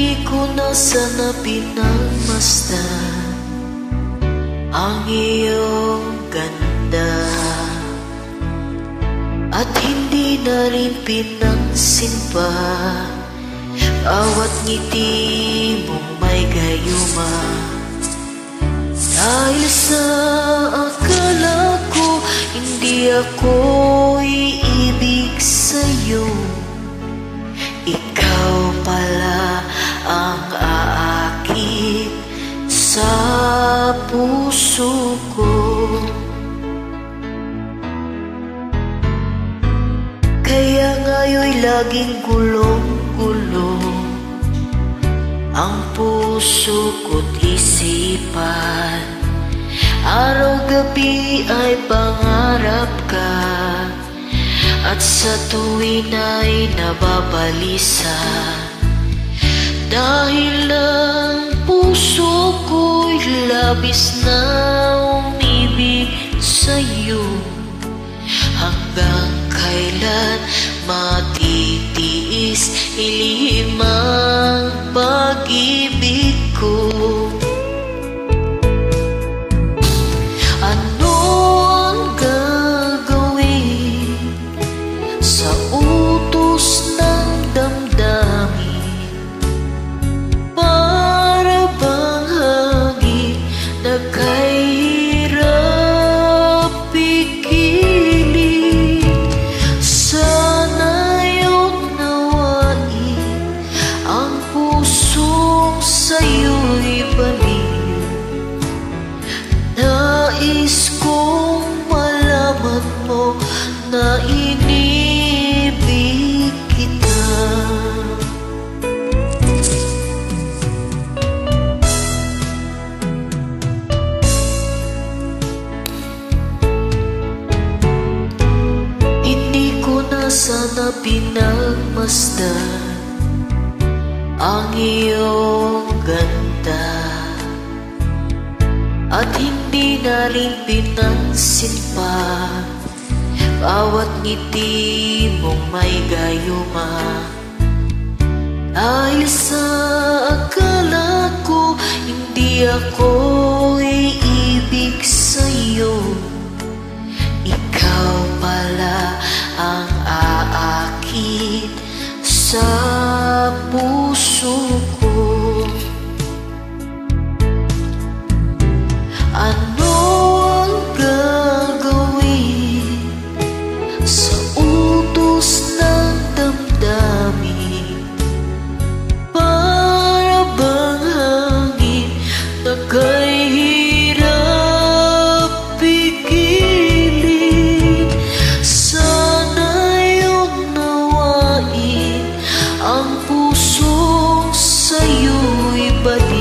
Hindi ko na sana pinagmasdan ang iyong ganda, at hindi na rin pinansin pa bawat ngiti mong may gayuma. Dahil sa akala ko hindi ako iibig sa'yo, ikaw pala ang aakit sa puso ko. Kaya ngayon'y laging gulong-gulo ang puso ko't isipan. Araw-gabi ay pangarap ka, at sa tuwin ay nababalisa. Dahil ang puso ko'y labis na umibig sa'yo, hanggang kailan matitiis ilihim ang pag-ibig ko. Ano ang gagawin sa utos ng damdamin? Para bang hangin na kahirap pigilin? Sana'y unawain ang pusong sa'yo'y baliw. Nais kong malaman mo na inibig kita. Hindi ko na sana pinagmasdan ang iyong ganda, at hindi na rin pinansin pa bawat ngiti mong may gayuma. Dahil sa akala ko hindi ako iibig sa'yo, ikaw pala ang aakit sa puso ko. Ano ang gagawin sa utos ng damdamin? Para bang hangin na kahirap pigilin? Sana'y unawain ang pusong sa'yo'y baliw.